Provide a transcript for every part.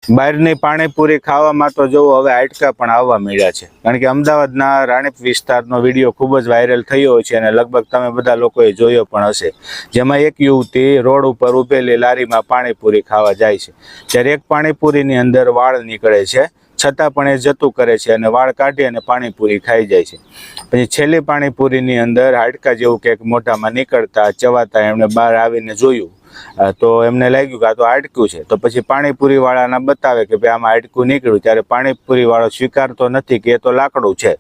બહારની પાણીપુરી ખાવામાં તો જોવો હવે હાડકા પણ આવવા મળ્યા છે, કારણ કે અમદાવાદના રાણીપ વિસ્તારનો વિડીયો ખૂબ જ વાયરલ થયો છે અને લગભગ તમે બધા લોકોએ જોયો પણ હશે, જેમાં એક યુવતી રોડ ઉપર ઊભેલી લારીમાં પાણીપુરી ખાવા જાય છે, ત્યારે એક પાણીપુરીની અંદર વાળ નીકળે છે, છતાં પણ એ જતું કરે છે અને વાળ કાઢી અને પાણીપુરી ખાઈ જાય છે। પછી છેલ્લી પાણીપુરીની અંદર હાડકા જેવું કંઈક મોઢામાં નીકળતા ચવાતા એમણે બહાર આવીને જોયું તો એમને લાગ્યું કે આ તો હાડકું છે। તો પછી પાણીપુરી વાળાને બતાવે કે ભાઈ આમાં હાડકું નીકળ્યું, ત્યારે પાણીપુરી વાળો સ્વીકારતો નથી કે એ તો લાકડું છે।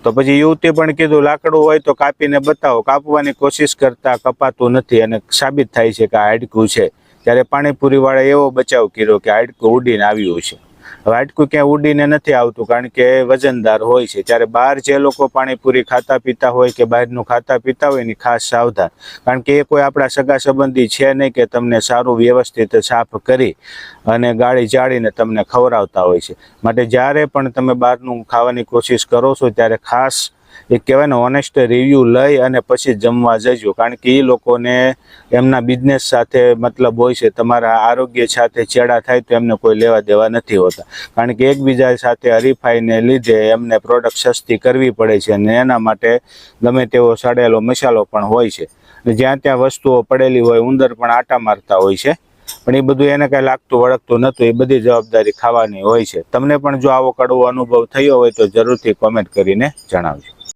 તો પછી યુવતી પણ કીધું લાકડું હોય તો કાપીને બતાવો, કાપવાની કોશિશ કરતા કપાતું નથી અને સાબિત થાય છે કે આ હાડકું છે। ત્યારે પાણીપુરી વાળાએ એવો બચાવ કર્યો કે હાડકું ઉડીને આવ્યું છે। હવે હાડકું ક્યાં ઉડીને નથી આવતું, કારણ કે વજનદાર હોય છે। ત્યારે બહાર જે લોકો પાણીપુરી ખાતા પીતા હોય કે બહારનું ખાતા પીતા હોય એની ખાસ સાવધાન, કારણ કે એ કોઈ આપણા સગા સંબંધી છે નહીં કે તમને સારું વ્યવસ્થિત સાફ કરી અને ગાળી ચાળીને તમને ખવડાવતા હોય છે। માટે જ્યારે પણ તમે બહારનું ખાવાની કોશિશ કરો છો ત્યારે ખાસ એ કહેવાય ને ઓનેસ્ટ રિવ્યૂ લઈ અને પછી જમવા જજો, કારણ કે એ લોકોને એમના બિઝનેસ સાથે મતલબ હોય છે, તમારા આરોગ્ય સાથે ચેડા થાય તો એમને કોઈ લેવા દેવા નથી હોતા, કારણ કે એકબીજા સાથે હરીફાઈને લીધે એમને પ્રોડક્ટ સસ્તી કરવી પડે છે અને એના માટે ગમે તેવો સડેલો મસાલો પણ હોય છે। જ્યાં ત્યાં વસ્તુઓ પડેલી હોય, ઉંદર પણ આટા મારતા હોય છે, પણ એ બધું એને કાંઈ લાગતું વળગતું નહોતું, એ બધી જવાબદારી ખાવાની હોય છે। તમને પણ જો આવો કડવો અનુભવ થયો હોય તો જરૂરથી કોમેન્ટ કરીને જણાવજો।